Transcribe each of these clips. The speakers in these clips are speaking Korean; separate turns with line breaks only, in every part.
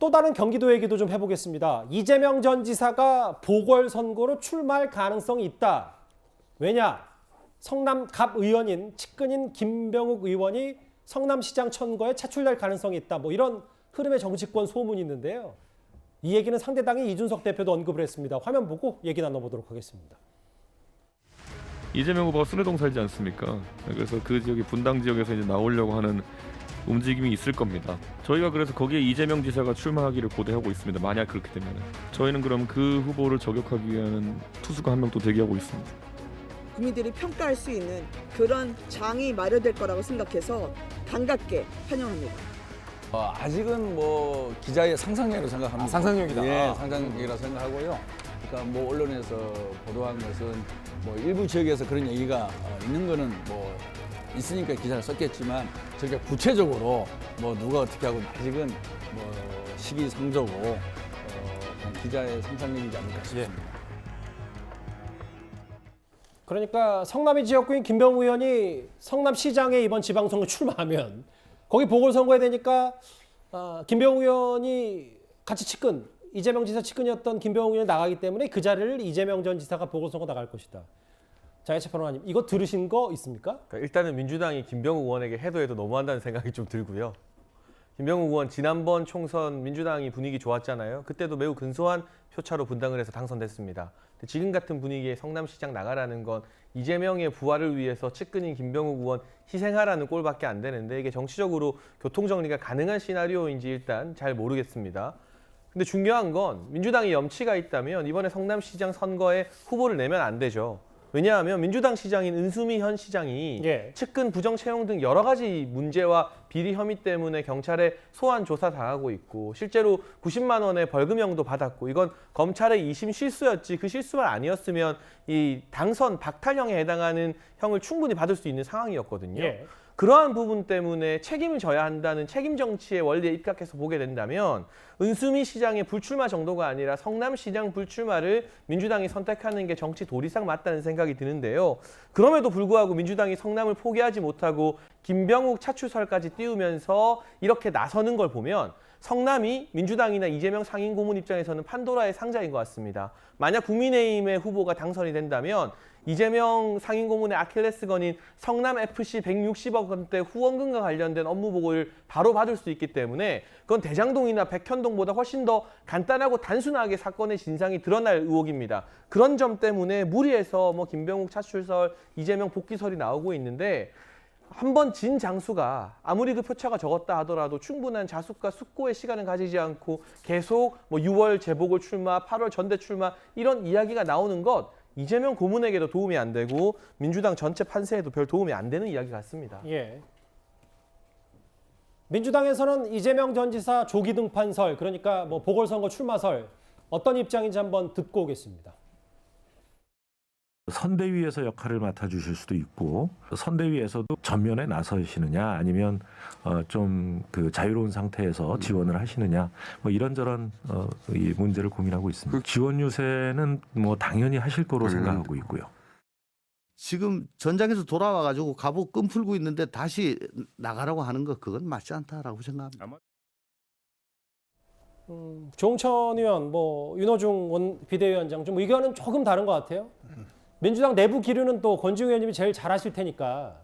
또 다른 경기도 얘기도 좀 해보겠습니다. 이재명 전 지사가 보궐선거로 출마할 가능성이 있다. 왜냐? 성남갑 의원인 측근인 김병욱 의원이 성남시장 선거에 차출될 가능성이 있다. 뭐 이런 흐름의 정치권 소문이 있는데요. 이 얘기는 상대당의 이준석 대표도 언급을 했습니다. 화면 보고 얘기 나눠보도록 하겠습니다.
이재명 후보가 순회동 살지 않습니까? 그래서 그 지역이 분당 지역에서 이제 나오려고 하는 움직임이 있을 겁니다. 저희가 그래서 거기에 이재명 지사가 출마하기를 고대하고 있습니다. 만약 그렇게 되면 저희는 그럼 그 후보를 저격하기 위한 투수가 한 명 또 대기하고 있습니다.
국민들이 평가할 수 있는 그런 장이 마련될 거라고 생각해서 반갑게 환영합니다.
아직은 뭐 기자의 상상력이라고 생각합니다.
상상력이다.
예, 상상력이라고 생각하고요. 그러니까 뭐 언론에서 보도한 것은 뭐 일부 지역에서 그런 얘기가 있는 거는 뭐 있으니까 기사를 썼겠지만 저게 구체적으로 뭐 누가 어떻게 하고 아직은 뭐 시기상조고 그냥 기자의 상상력이지 않을까 싶습니다.
그러니까 성남의 지역구인 김병욱 의원이 성남시장에 이번 지방선거 출마하면 거기 보궐선거에 되니까 김병욱 의원이 같이 측근, 이재명 지사 측근이었던 김병욱 의원이 나가기 때문에 그 자리를 이재명 전 지사가 보궐선거 나갈 것이다. 장혜철 평론가님, 이거 들으신 거 있습니까?
그러니까 일단은 민주당이 김병욱 의원에게 해도 너무한다는 생각이 좀 들고요. 김병욱 의원 지난번 총선 민주당이 분위기 좋았잖아요. 그때도 매우 근소한 표차로 분당을 해서 당선됐습니다. 근데 지금 같은 분위기에 성남시장 나가라는 건 이재명의 부활을 위해서 측근인 김병욱 의원 희생하라는 꼴밖에 안 되는데 이게 정치적으로 교통정리가 가능한 시나리오인지 일단 잘 모르겠습니다. 근데 중요한 건 민주당이 염치가 있다면 이번에 성남시장 선거에 후보를 내면 안 되죠. 왜냐하면 민주당 시장인 은수미 현 시장이 측근 부정 채용 등 여러 가지 문제와 비리 혐의 때문에 경찰에 소환 조사 당하고 있고 실제로 90만 원의 벌금형도 받았고 이건 검찰의 2심 실수였지 그 실수만 아니었으면 이 당선 박탈형에 해당하는 형을 충분히 받을 수 있는 상황이었거든요. 그러한 부분 때문에 책임을 져야 한다는 책임 정치의 원리에 입각해서 보게 된다면 은수미 시장의 불출마 정도가 아니라 성남시장 불출마를 민주당이 선택하는 게 정치 도리상 맞다는 생각이 드는데요. 그럼에도 불구하고 민주당이 성남을 포기하지 못하고 김병욱 차출설까지 띄우면서 이렇게 나서는 걸 보면 성남이 민주당이나 이재명 상임고문 입장에서는 판도라의 상자인 것 같습니다. 만약 국민의힘의 후보가 당선이 된다면 이재명 상임고문의 아킬레스건인 성남FC 160억 원대 후원금과 관련된 업무 보고를 바로 받을 수 있기 때문에 그건 대장동이나 백현동보다 훨씬 더 간단하고 단순하게 사건의 진상이 드러날 의혹입니다. 그런 점 때문에 무리해서 뭐 김병욱 차출설, 이재명 복귀설이 나오고 있는데 한번 진 장수가 아무리 그 표차가 적었다 하더라도 충분한 자숙과 숙고의 시간을 가지지 않고 계속 뭐 6월 재보궐 출마, 8월 전대 출마 이런 이야기가 나오는 것 이재명 고문에게도 도움이 안 되고 민주당 전체 판세에도 별 도움이 안 되는 이야기 같습니다.
민주당에서는 이재명 전 지사 조기 등판설, 그러니까 뭐 보궐선거 출마설 어떤 입장인지 한번 듣고 오겠습니다.
선대위에서 역할을 맡아주실 수도 있고 선대위에서도 전면에 나서시느냐 아니면 좀 그 자유로운 상태에서 지원을 하시느냐 뭐 이런저런 이 문제를 고민하고 있습니다. 지원 유세는 뭐 당연히 하실 거로 생각하고 있고요.
지금 전장에서 돌아와가지고 갑옷 끈 풀고 있는데 다시 나가라고 하는 거 그건 맞지 않다라고 생각합니다.
조홍천 의원, 뭐 윤호중 비대위원장 좀 의견은 조금 다른 것 같아요. 민주당 내부 기류는 또 권지웅 의원님이 제일 잘 아실 테니까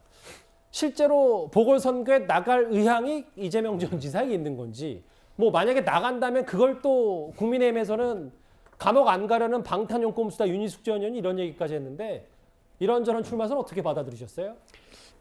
실제로 보궐선거에 나갈 의향이 이재명 전 지사에게 있는 건지 뭐 만약에 나간다면 그걸 또 국민의힘에서는 감옥 안 가려는 방탄용 꼼수다 윤희숙 전 의원이 이런 얘기까지 했는데 이런저런 출마설은 어떻게 받아들이셨어요?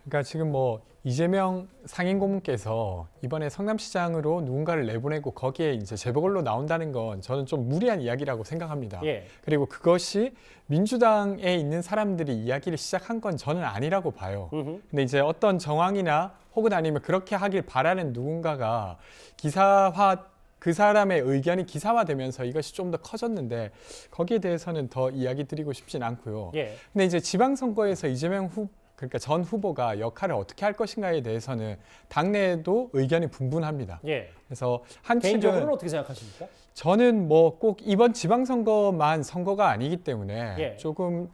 그러니까 지금 뭐 이재명 상임고문께서 이번에 성남시장으로 누군가를 내보내고 거기에 이제 재보궐로 나온다는 건 저는 좀 무리한 이야기라고 생각합니다. 그리고 그것이 민주당에 있는 사람들이 이야기를 시작한 건 저는 아니라고 봐요. 근데 이제 어떤 정황이나 혹은 아니면 그렇게 하길 바라는 누군가가 기사화 그 사람의 의견이 기사화되면서 이것이 좀 더 커졌는데 거기에 대해서는 더 이야기 드리고 싶진 않고요. 근데 이제 지방선거에서 이재명 그러니까 전 후보가 역할을 어떻게 할 것인가에 대해서는 당내에도 의견이 분분합니다. 그래서 한
개인적으로는 어떻게 생각하십니까?
저는 뭐 꼭 이번 지방선거만 선거가 아니기 때문에 조금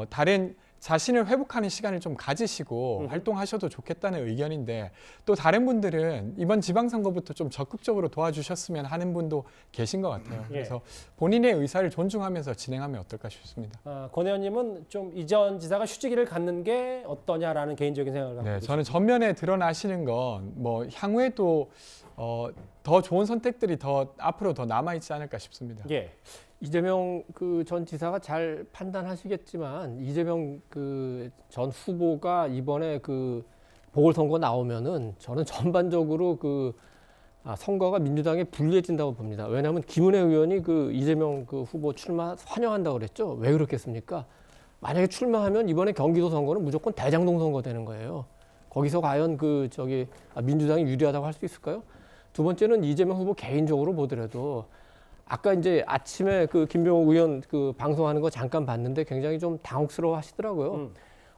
다른 자신을 회복하는 시간을 좀 가지시고 활동하셔도 좋겠다는 의견인데 또 다른 분들은 이번 지방선거부터 좀 적극적으로 도와주셨으면 하는 분도 계신 것 같아요. 그래서 본인의 의사를 존중하면서 진행하면 어떨까 싶습니다.
권 의원님은 좀 이전 지사가 휴직기를 갖는 게 어떠냐라는 개인적인 생각을 갖고
네,
계십니다.
저는 전면에 드러나시는 건 뭐 향후에도 더 좋은 선택들이 더 앞으로 더 남아 있지 않을까 싶습니다.
예.
이재명 그 전 지사가 잘 판단하시겠지만 이재명 그 전 후보가 이번에 그 보궐선거 나오면은 저는 전반적으로 그 선거가 민주당에 불리해진다고 봅니다. 왜냐하면 김은혜 의원이 그 이재명 그 후보 출마 환영한다고 그랬죠. 왜 그렇겠습니까? 만약에 출마하면 이번에 경기도 선거는 무조건 대장동 선거 되는 거예요. 거기서 과연 그 민주당이 유리하다고 할 수 있을까요? 두 번째는 이재명 후보 개인적으로 보더라도 아까 이제 아침에 그 김병욱 의원 그 방송하는 거 잠깐 봤는데 굉장히 좀 당혹스러워 하시더라고요.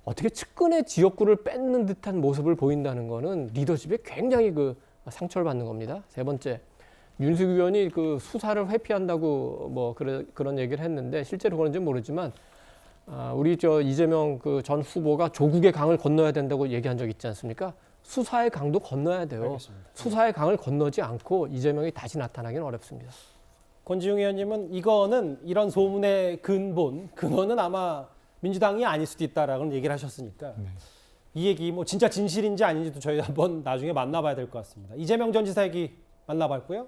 어떻게 측근의 지역구를 뺏는 듯한 모습을 보인다는 거는 리더십에 굉장히 그 상처를 받는 겁니다. 세 번째, 윤석 의원이 그 수사를 회피한다고 뭐 그런 얘기를 했는데 실제로 그런지 모르지만 우리 이재명 그 전 후보가 조국의 강을 건너야 된다고 얘기한 적 있지 않습니까? 수사의 강도 건너야 돼요.
알겠습니다.
수사의 강을 건너지 않고 이재명이 다시 나타나기는 어렵습니다.
권지웅 의원님은 이거는 이런 소문의 근원은 아마 민주당이 아닐 수도 있다라는 얘기를 하셨으니까 이 얘기 뭐 진짜 진실인지 아닌지도 저희 한번 나중에 만나봐야 될 것 같습니다. 이재명 전 지사 얘기 만나봤고요.